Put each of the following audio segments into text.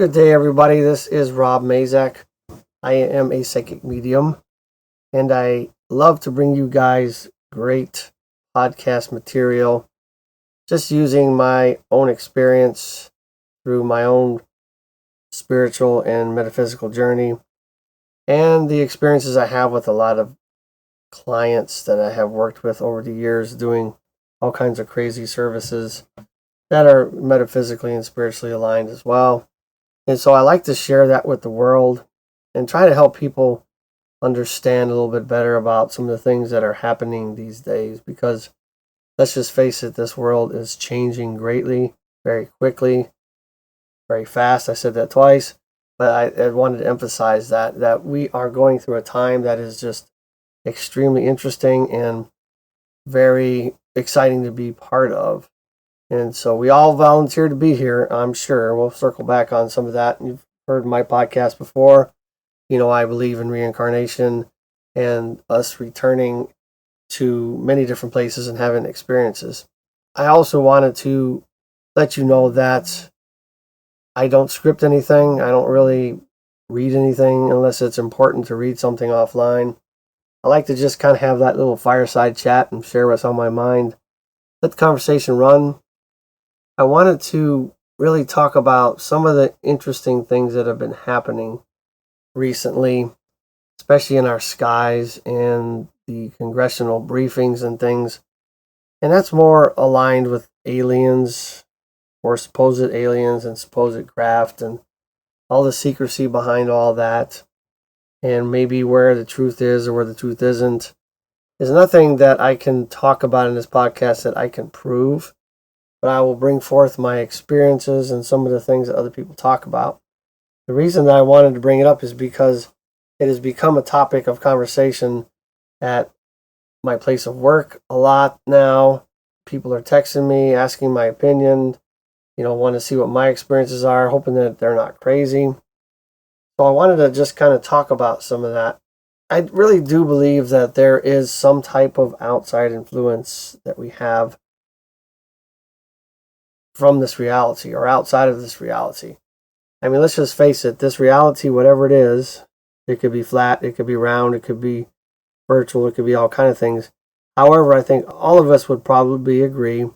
Good day, everybody. This is Rob Mazak. I am a psychic medium, and I love to bring you guys great podcast material just using my own experience through my own spiritual and metaphysical journey and the experiences I have with a lot of clients that I have worked with over the years doing all kinds of crazy services that are metaphysically and spiritually aligned as well. And so I like to share that with the world and try to help people understand a little bit better about some of the things that are happening these days, because let's just face it, this world is changing greatly, very quickly, very fast. I said that twice, but I wanted to emphasize that we are going through a time that is just extremely interesting and very exciting to be part of. And so we all volunteered to be here, I'm sure. We'll circle back on some of that. You've heard my podcast before. You know, I believe in reincarnation and us returning to many different places and having experiences. I also wanted to let you know that I don't script anything. I don't really read anything unless it's important to read something offline. I like to just kind of have that little fireside chat and share what's on my mind. Let the conversation run. I wanted to really talk about some of the interesting things that have been happening recently, especially in our skies and the congressional briefings and things. And that's more aligned with aliens or supposed aliens and supposed craft and all the secrecy behind all that. And maybe where the truth is or where the truth isn't. There's nothing that I can talk about in this podcast that I can prove. But I will bring forth my experiences and some of the things that other people talk about. The reason that I wanted to bring it up is because it has become a topic of conversation at my place of work a lot now. People are texting me, asking my opinion, want to see what my experiences are, hoping that they're not crazy. So I wanted to just kind of talk about some of that. I really do believe that there is some type of outside influence that we have from this reality or outside of this reality. I mean, let's just face it, this reality, whatever it is, it could be flat, it could be round, it could be virtual, it could be all kind of things. However, I think all of us would probably agree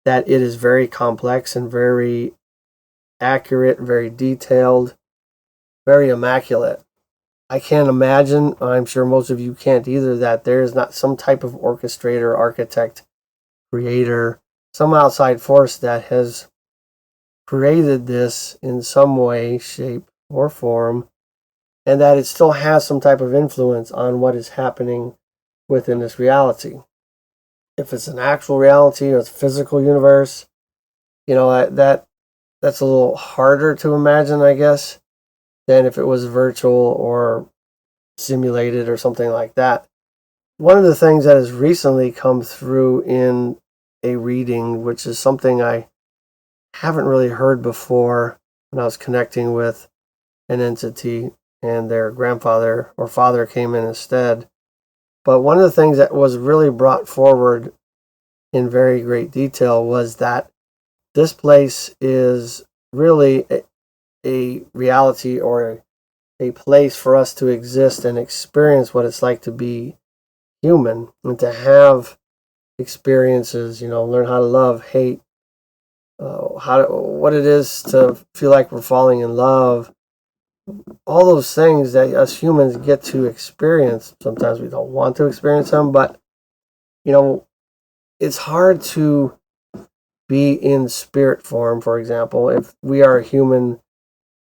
that it is very complex and very accurate, very detailed, very immaculate. I can't imagine, I'm sure most of you can't either, that there is not some type of orchestrator, architect, creator, some outside force that has created this in some way, shape, or form, and that it still has some type of influence on what is happening within this reality. If it's an actual reality or it's a physical universe, that's a little harder to imagine, I guess, than if it was virtual or simulated or something like that. One of the things that has recently come through in a reading, which is something I haven't really heard before when I was connecting with an entity and their grandfather or father came in instead. But one of the things that was really brought forward in very great detail was that this place is really a reality or a place for us to exist and experience what it's like to be human and to have experiences, learn how to love, hate, what it is to feel like we're falling in love, all those things that us humans get to experience. Sometimes we don't want to experience them, but it's hard to be in spirit form, for example. If we are a human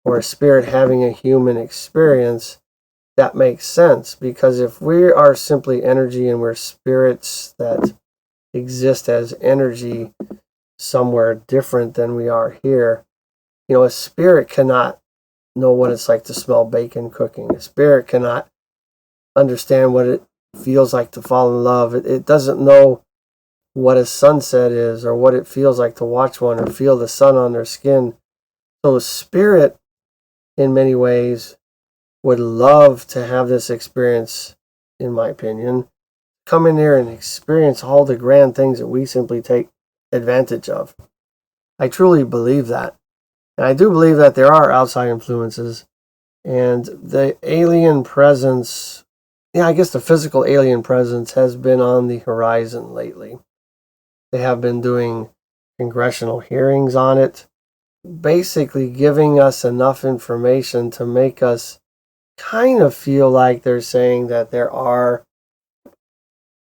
or a spirit having a human experience, that makes sense, because if we are simply energy and we're spirits that exist as energy somewhere different than we are here, a spirit cannot know what it's like to smell bacon cooking. A spirit cannot understand what it feels like to fall in love. It doesn't know what a sunset is or what it feels like to watch one or feel the sun on their skin. So a spirit, in many ways, would love to have this experience, in my opinion, come in here and experience all the grand things that we simply take advantage of. I truly believe that. And I do believe that there are outside influences, and the alien presence, yeah, I guess the physical alien presence has been on the horizon lately. They have been doing congressional hearings on it, basically giving us enough information to make us kind of feel like they're saying that there are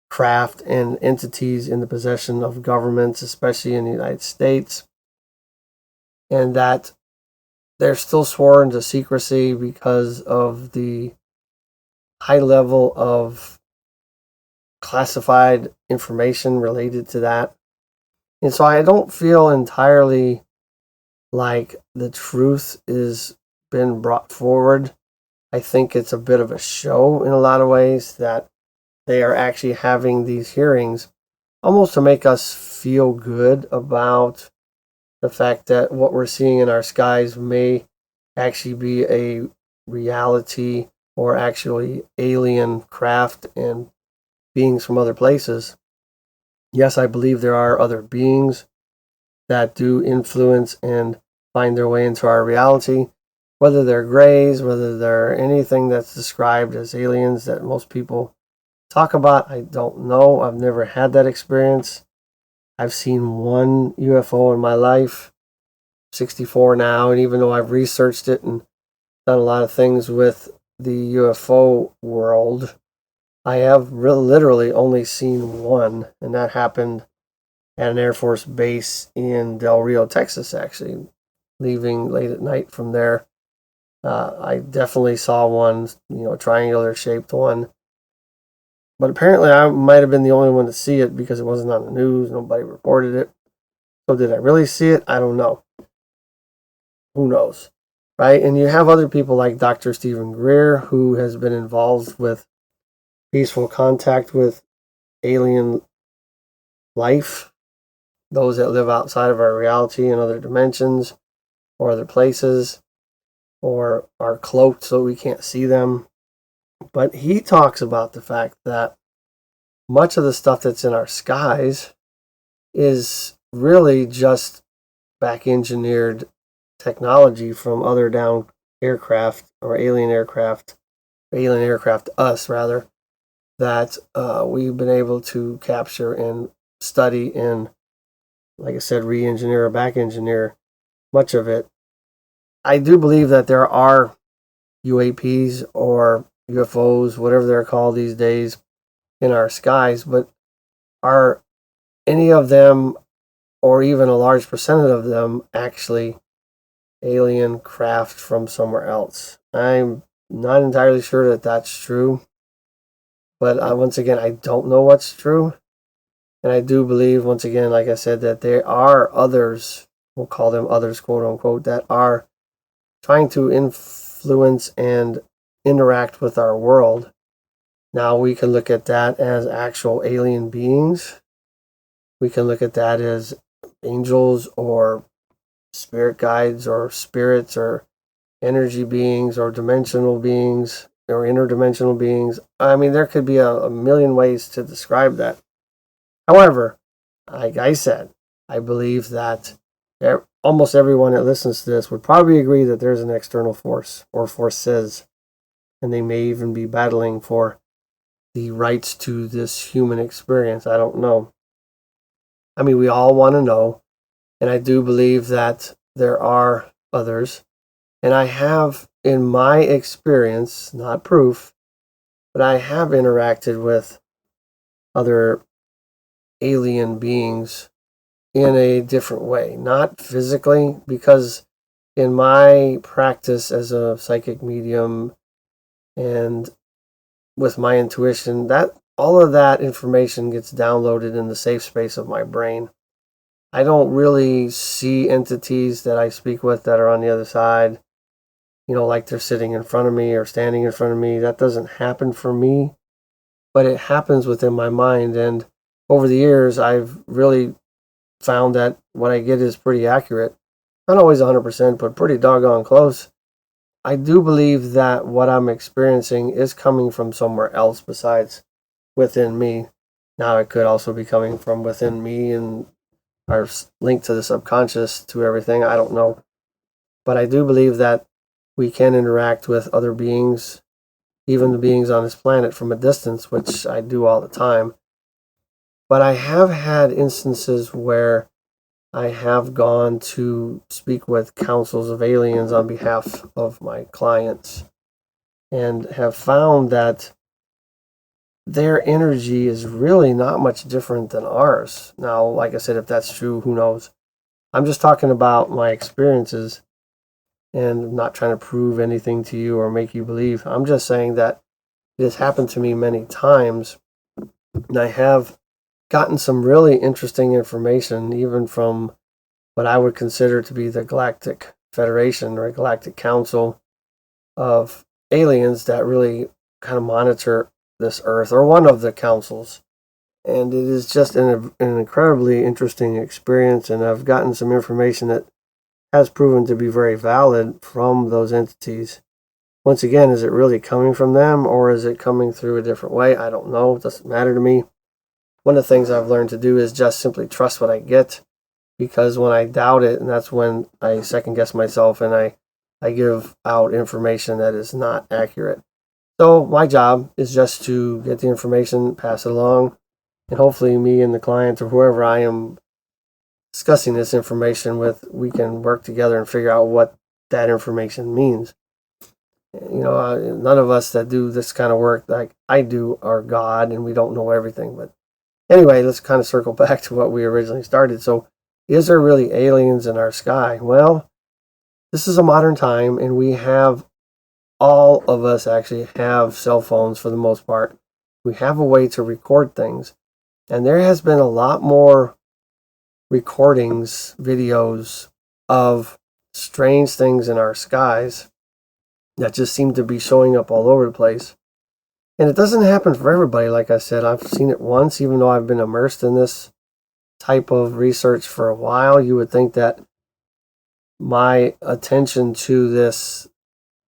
craft and entities in the possession of governments, especially in the United States, and that they're still sworn to secrecy because of the high level of classified information related to that. And so I don't feel entirely like the truth is been brought forward. I think it's a bit of a show in a lot of ways, that they are actually having these hearings almost to make us feel good about the fact that what we're seeing in our skies may actually be a reality, or actually alien craft and beings from other places. Yes, I believe there are other beings that do influence and find their way into our reality. Whether they're grays, whether they're anything that's described as aliens that most people talk about, I don't know. I've never had that experience. I've seen one UFO in my life, 64 now, and even though I've researched it and done a lot of things with the UFO world, I have literally only seen one, and that happened at an Air Force base in Del Rio, Texas, actually, leaving late at night from there. I definitely saw one, triangular shaped one. But apparently I might have been the only one to see it because it wasn't on the news. Nobody reported it. So did I really see it? I don't know. Who knows? Right? And you have other people like Dr. Stephen Greer, who has been involved with peaceful contact with alien life, those that live outside of our reality in other dimensions or other places, or are cloaked so we can't see them. But he talks about the fact that much of the stuff that's in our skies is really just back engineered technology from other down aircraft, or alien aircraft, us rather, that we've been able to capture and study and, like I said, re-engineer or back engineer much of it. I do believe that there are UAPs or UFOs, whatever they're called these days, in our skies, but are any of them, or even a large percentage of them, actually alien craft from somewhere else? I'm not entirely sure that that's true, but once again, I don't know what's true. And I do believe, once again, like I said, that there are others, we'll call them others, quote unquote, that are trying to influence and interact with our world. Now, we can look at that as actual alien beings. We can look at that as angels, or spirit guides, or spirits, or energy beings, or dimensional beings, or interdimensional beings. I mean, there could be a million ways to describe that. However, like I said, I believe that almost everyone that listens to this would probably agree that there's an external force, or forces, and they may even be battling for the rights to this human experience. I don't know. I mean, we all want to know, and I do believe that there are others. And I have, in my experience, not proof, but I have interacted with other alien beings in a different way. Not physically, because in my practice as a psychic medium and with my intuition, that all of that information gets downloaded in the safe space of my brain. I don't really see entities that I speak with that are on the other side, like they're sitting in front of me or standing in front of me. That doesn't happen for me, but it happens within my mind. And over the years, I've really found that what I get is pretty accurate. Not always 100%, but pretty doggone close. I do believe that what I'm experiencing is coming from somewhere else besides within me. Now, it could also be coming from within me and are linked to the subconscious, to everything. I don't know. But I do believe that we can interact with other beings, even the beings on this planet from a distance, which I do all the time. But I have had instances where I have gone to speak with councils of aliens on behalf of my clients and have found that their energy is really not much different than ours. Now, like I said, if that's true, who knows? I'm just talking about my experiences and not trying to prove anything to you or make you believe. I'm just saying that it has happened to me many times, and I have gotten some really interesting information, even from what I would consider to be the Galactic Federation or Galactic Council of aliens that really kind of monitor this Earth, or one of the councils. And it is just an incredibly interesting experience, and I've gotten some information that has proven to be very valid from those entities. Once again, is it really coming from them, or is it coming through a different way? I don't know. It doesn't matter to me. One of the things I've learned to do is just simply trust what I get, because when I doubt it, and that's when I second guess myself and I give out information that is not accurate. So my job is just to get the information, pass it along, and hopefully me and the client or whoever I am discussing this information with, we can work together and figure out what that information means. None of us that do this kind of work like I do are God, and we don't know everything. But anyway, let's kind of circle back to what we originally started. So, is there really aliens in our sky? Well, this is a modern time, and all of us actually have cell phones for the most part. We have a way to record things. And there has been a lot more recordings, videos of strange things in our skies that just seem to be showing up all over the place. And it doesn't happen for everybody. Like I said, I've seen it once, even though I've been immersed in this type of research for a while. You would think that my attention to this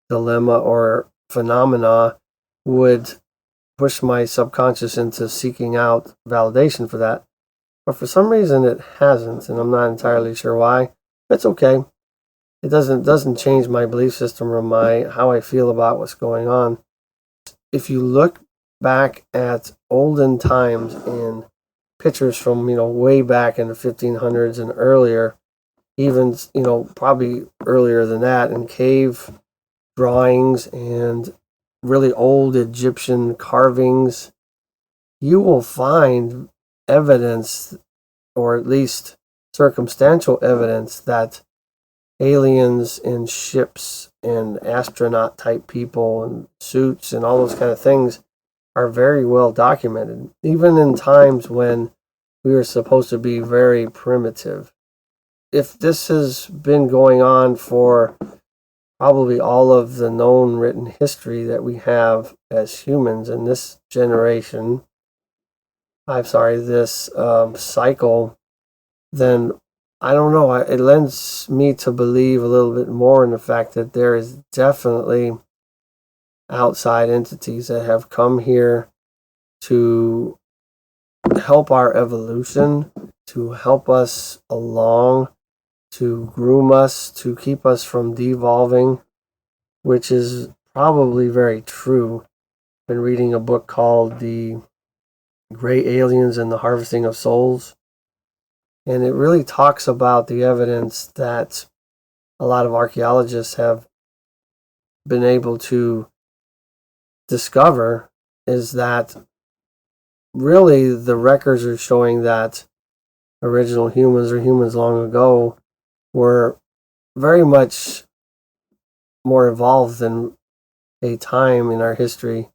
dilemma or phenomena would push my subconscious into seeking out validation for that. But for some reason it hasn't, and I'm not entirely sure why. It's okay. It doesn't change my belief system or how I feel about what's going on. If you look back at olden times in pictures from, way back in the 1500s and earlier, even, probably earlier than that, in cave drawings and really old Egyptian carvings, you will find evidence, or at least circumstantial evidence, that aliens in ships and astronaut type people and suits and all those kind of things are very well documented, even in times when we were supposed to be very primitive. If this has been going on for probably all of the known written history that we have as humans in this generation, this cycle, then I don't know. It lends me to believe a little bit more in the fact that there is definitely outside entities that have come here to help our evolution, to help us along, to groom us, to keep us from devolving, which is probably very true. I've been reading a book called The Gray Aliens and the Harvesting of Souls, and it really talks about the evidence that a lot of archaeologists have been able to discover, is that really the records are showing that original humans, or humans long ago, were very much more evolved than a time in our history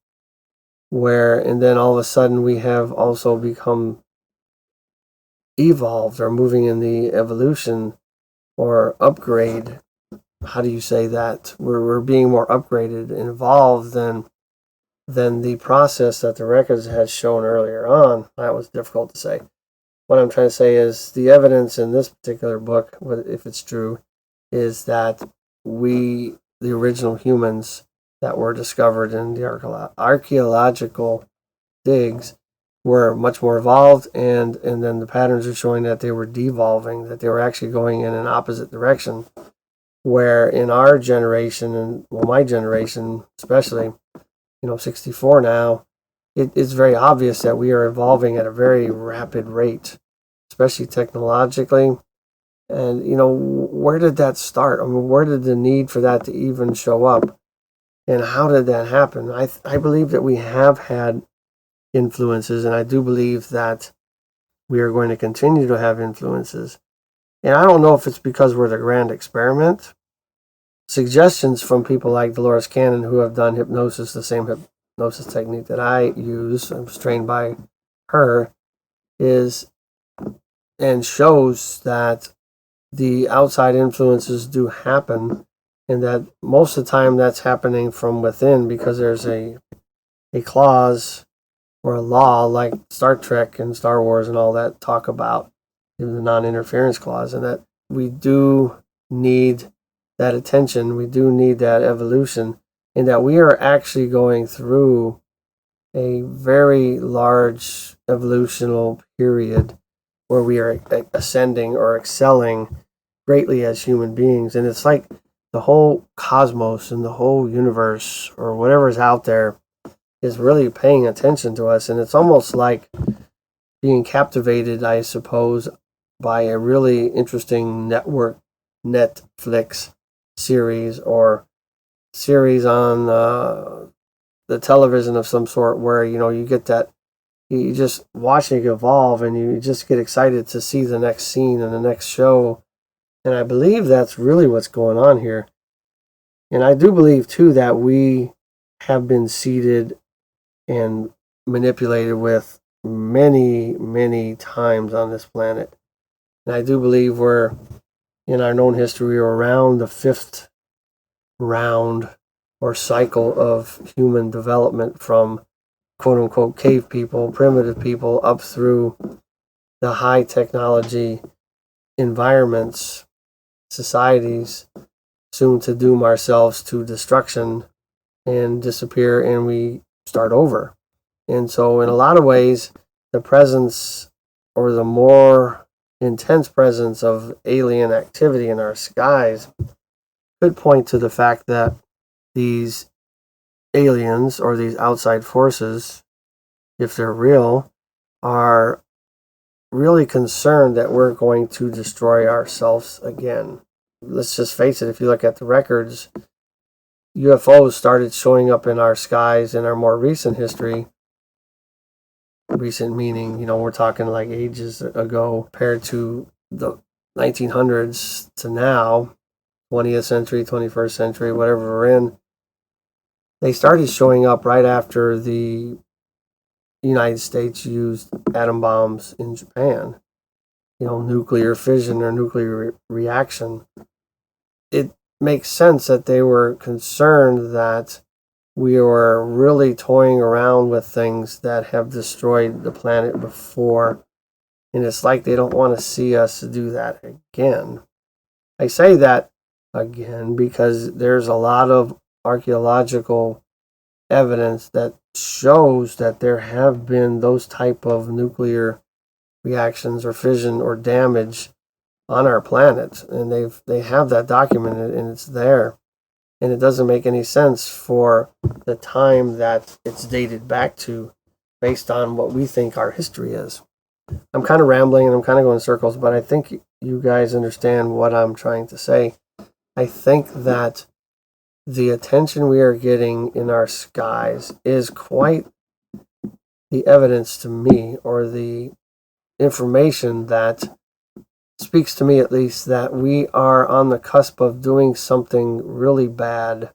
and then all of a sudden we have also become evolved, or moving in the evolution or upgrade. How do you say that? We're being more upgraded and evolved than the process that the records had shown earlier on. That was difficult to say. What I'm trying to say is the evidence in this particular book, if it's true, is that the original humans that were discovered in the archaeological digs, were much more evolved, and then the patterns are showing that they were devolving, that they were actually going in an opposite direction. where in our generation, and well, my generation especially, 64 now, it's very obvious that we are evolving at a very rapid rate, especially technologically. And, where did that start? I mean, where did the need for that to even show up? And how did that happen? I believe that we have had influences, and I do believe that we are going to continue to have influences. And I don't know if it's because we're the grand experiment. Suggestions from people like Dolores Cannon, who have done hypnosis, the same hypnosis technique that I use, I was trained by her, is and shows that the outside influences do happen, and that most of the time that's happening from within, because there's a clause or a law like Star Trek and Star Wars and all that talk about, the non-interference clause, and that we do need that attention, we do need that evolution, and that we are actually going through a very large evolutional period where we are ascending or excelling greatly as human beings. And it's like the whole cosmos and the whole universe or whatever is out there is really paying attention to us. And it's almost like being captivated, I suppose, by a really interesting Netflix series or series on the television of some sort, where you get that, you just watching it evolve, and you just get excited to see the next scene and the next show. And I believe that's really what's going on here. And I do believe too that we have been seeded and manipulated with many, many times on this planet. And I do believe we're, in our known history, we're around the 5th round or cycle of human development, from quote unquote cave people, primitive people, up through the high technology environments, societies, soon to doom ourselves to destruction and disappear, and we start over. And so in a lot of ways, the presence, or the more intense presence, of alien activity in our skies could point to the fact that these aliens, or these outside forces, if they're real, are really concerned that we're going to destroy ourselves again. Let's just face it, if you look at the records, UFOs started showing up in our skies in our more recent history. Recent meaning, we're talking like ages ago, compared to the 1900s to now, 20th century, 21st century, whatever we're in. They started showing up right after the United States used atom bombs in Japan. Nuclear fission or nuclear reaction. It makes sense that they were concerned that we were really toying around with things that have destroyed the planet before. And it's like they don't want to see us do that again. I say that again because there's a lot of archaeological evidence that shows that there have been those type of nuclear reactions or fission or damage on our planet, and they have that documented, and it's there. And it doesn't make any sense for the time that it's dated back to, based on what we think our history is. I'm kind of rambling and I'm kind of going in circles, but I think you guys understand what I'm trying to say. I think that the attention we are getting in our skies is quite the evidence to me, or the information that speaks to me, at least, that we are on the cusp of doing something really bad,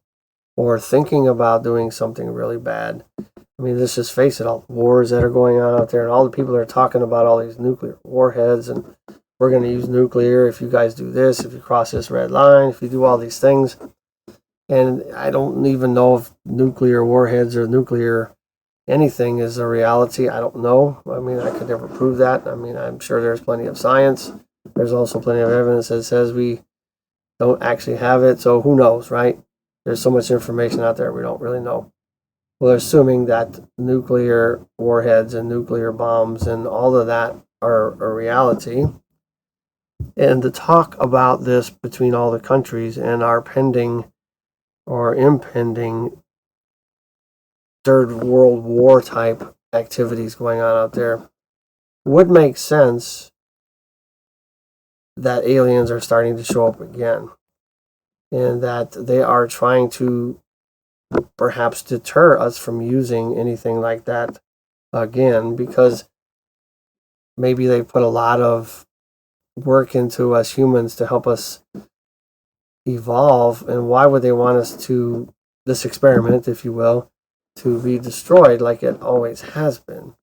or thinking about doing something really bad. I mean, let's just face it, all the wars that are going on out there, and all the people that are talking about all these nuclear warheads, and we're going to use nuclear if you guys do this, if you cross this red line, if you do all these things. And I don't even know if nuclear warheads or nuclear anything is a reality. I don't know. I mean, I could never prove that. I mean, I'm sure there's plenty of science. There's also plenty of evidence that says we don't actually have it. So who knows, right? There's so much information out there we don't really know. Well, assuming that nuclear warheads and nuclear bombs and all of that are a reality, And the talk about this between all the countries and our pending or impending Third World War type activities going on out there would make sense that aliens are starting to show up again and that they are trying to perhaps deter us from using anything like that again, because maybe they put a lot of work into us humans to help us evolve. And why would they want us to, this experiment, if you will, to be destroyed like it always has been?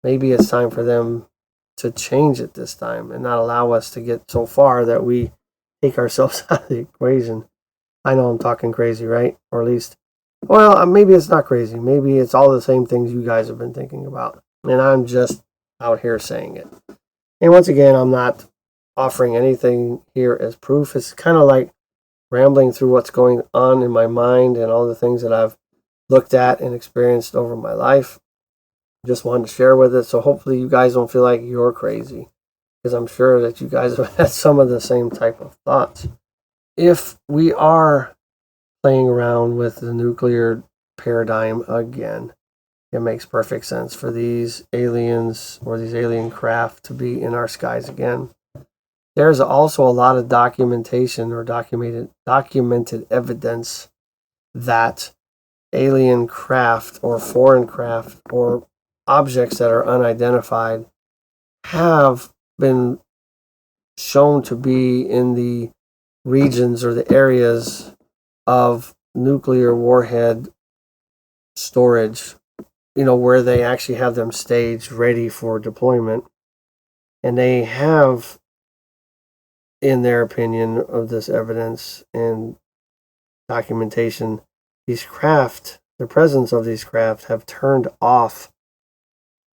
Maybe it's time for them to change it this time and not allow us to get so far that we take ourselves out of the equation. I know I'm talking crazy, right? Or at least, well, maybe it's not crazy. Maybe it's all the same things you guys have been thinking about. And I'm just out here saying it. And once again, I'm not offering anything here as proof. It's kind of like rambling through what's going on in my mind and all the things that I've looked at and experienced over my life. Just wanted to share with it. So hopefully you guys don't feel like you're crazy, because I'm sure that you guys have had some of the same type of thoughts. If we are playing around with the nuclear paradigm again, it makes perfect sense for these aliens or these alien craft to be in our skies again. There's also a lot of documentation or documented evidence that alien craft or foreign craft or objects that are unidentified have been shown to be in the regions or the areas of nuclear warhead storage, where they actually have them staged ready for deployment. And they have, in their opinion of this evidence and documentation, the presence of these craft have turned off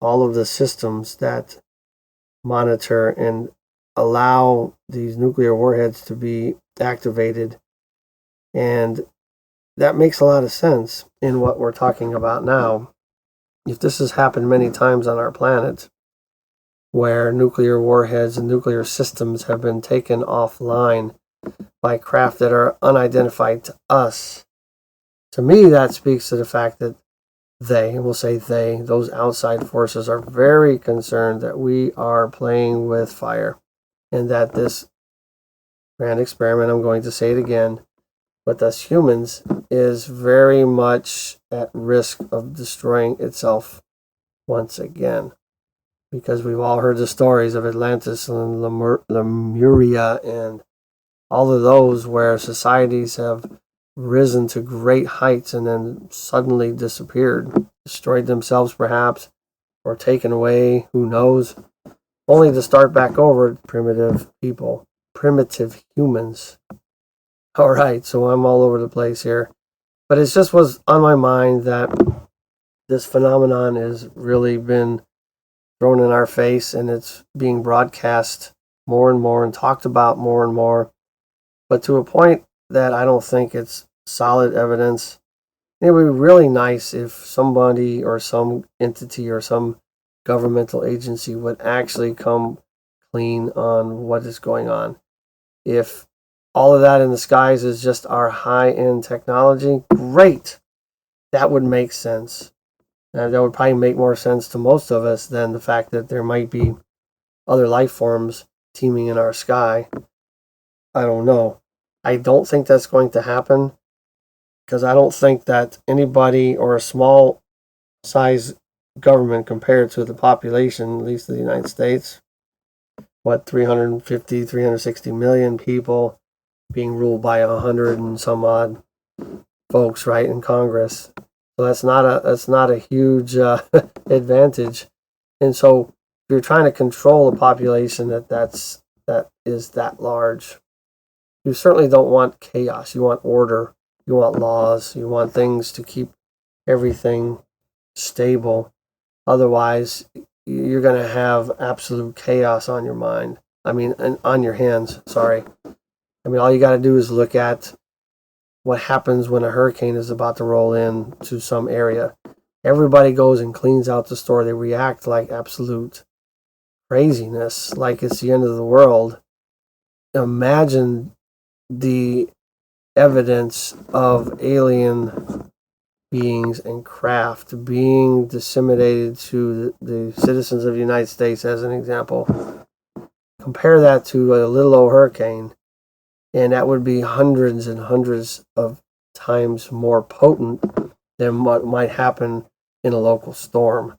all of the systems that monitor and allow these nuclear warheads to be activated. And that makes a lot of sense in what we're talking about now. If this has happened many times on our planet, where nuclear warheads and nuclear systems have been taken offline by craft that are unidentified to us, to me that speaks to the fact that those outside forces are very concerned that we are playing with fire, and that this grand experiment, I'm going to say it again, with us humans is very much at risk of destroying itself once again. Because we've all heard the stories of Atlantis and Lemuria and all of those where societies have risen to great heights and then suddenly disappeared, destroyed themselves perhaps, or taken away, who knows, only to start back over. Primitive people, primitive humans. All right, so I'm all over the place here, but it just was on my mind that this phenomenon has really been thrown in our face, and it's being broadcast more and more and talked about more and more, but to a point that I don't think it's solid evidence. It would be really nice if somebody or some entity or some governmental agency would actually come clean on what is going on. If all of that in the skies is just our high-end technology, great. That would make sense. And that would probably make more sense to most of us than the fact that there might be other life forms teeming in our sky. I don't know. I don't think that's going to happen, because I don't think that anybody or a small size government compared to the population, at least of the United States, 350, 360 million people being ruled by 100 and some odd folks, right, in Congress. So that's not a huge advantage. And so if you're trying to control a population that is that large, you certainly don't want chaos. You want order. You want laws. You want things to keep everything stable. Otherwise, you're going to have absolute chaos on your mind. On your hands. Sorry. All you got to do is look at what happens when a hurricane is about to roll in to some area. Everybody goes and cleans out the store. They react like absolute craziness, like it's the end of the world. imagine the evidence of alien beings and craft being disseminated to the citizens of the United States, as an example. Compare that to a little old hurricane, and that would be hundreds and hundreds of times more potent than what might happen in a local storm.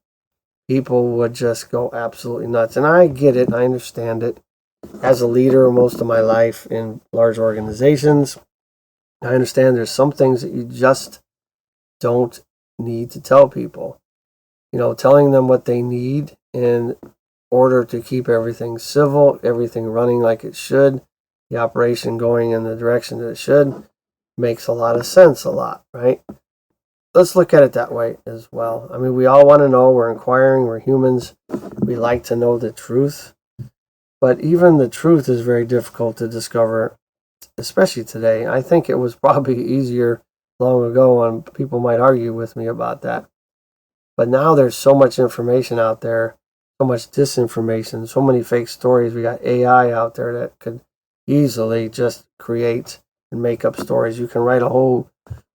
People would just go absolutely nuts. And I get it, I understand it. As a leader most of my life in large organizations, I understand there's some things that you just don't need to tell people. Telling them what they need in order to keep everything civil, everything running like it should, the operation going in the direction that it should, makes a lot of sense, right? Let's look at it that way as well. I mean, we all want to know. We're inquiring. We're humans. We like to know the truth. But even the truth is very difficult to discover, especially today. I think it was probably easier long ago, and people might argue with me about that. But now there's so much information out there, so much disinformation, so many fake stories. We got AI out there that could easily just create and make up stories. You can write a whole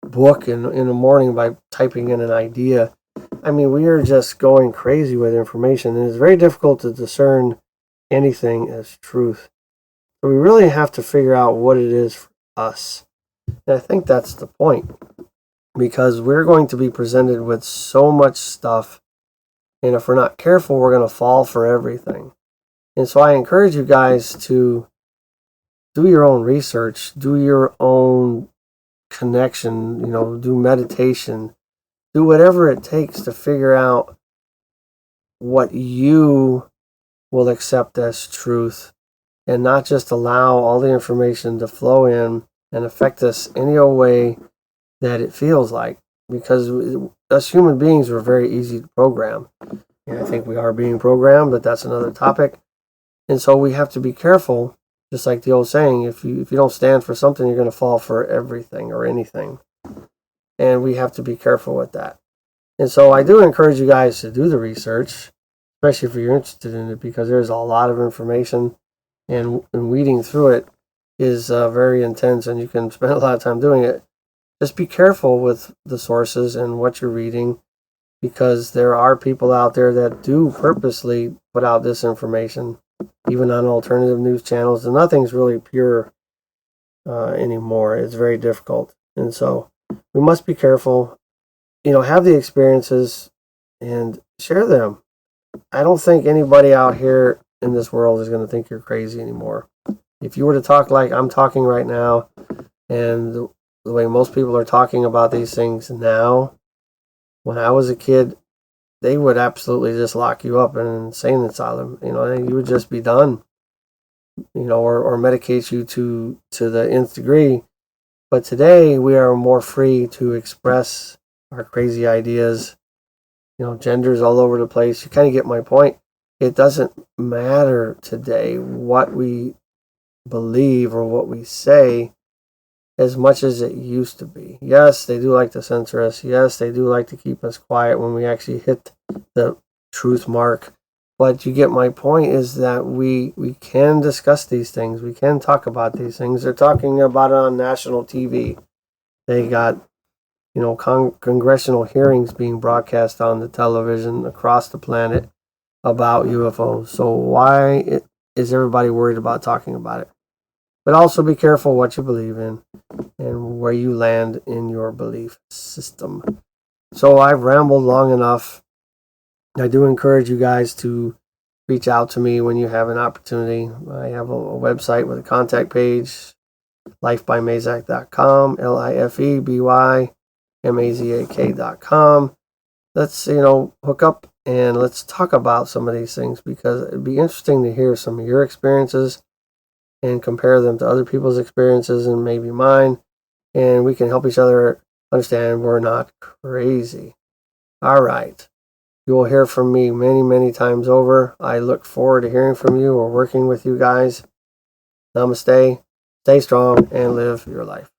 book in the morning by typing in an idea. I mean, we are just going crazy with information, and it's very difficult to discern anything as truth. So we really have to figure out what it is for us. And I think that's the point, because we're going to be presented with so much stuff, and if we're not careful, we're going to fall for everything. And so I encourage you guys to do your own research, do your own connection, do meditation, do whatever it takes to figure out what you will accept as truth, and not just allow all the information to flow in and affect us any old way that it feels like. Because us human beings are very easy to program. And I think we are being programmed, but that's another topic. And so we have to be careful, just like the old saying, if you don't stand for something, you're going to fall for everything or anything. And we have to be careful with that. And so I do encourage you guys to do the research, especially if you're interested in it, because there's a lot of information, and weeding through it is very intense, and you can spend a lot of time doing it. Just be careful with the sources and what you're reading, because there are people out there that do purposely put out this information, even on alternative news channels, and nothing's really pure anymore. It's very difficult. And so we must be careful, have the experiences and share them. I don't think anybody out here in this world is going to think you're crazy anymore. If you were to talk like I'm talking right now, and the way most people are talking about these things now, when I was a kid, they would absolutely just lock you up in an insane asylum. You would just be done, or medicate you to the nth degree. But today we are more free to express our crazy ideas. Genders all over the place. You kind of get my point. It doesn't matter today what we believe or what we say as much as it used to be. Yes, they do like to censor us. Yes, they do like to keep us quiet when we actually hit the truth mark. But you get my point, is that we can discuss these things. We can talk about these things. They're talking about it on national TV. They got congressional hearings being broadcast on the television across the planet about UFOs. So why is everybody worried about talking about it? But also be careful what you believe in and where you land in your belief system. So I've rambled long enough. I do encourage you guys to reach out to me when you have an opportunity. I have a website with a contact page, lifebymazak.com, lifebymazak.com. Let's, hook up and let's talk about some of these things, because it'd be interesting to hear some of your experiences and compare them to other people's experiences and maybe mine. And we can help each other understand we're not crazy. All right. You will hear from me many, many times over. I look forward to hearing from you or working with you guys. Namaste. Stay strong and live your life.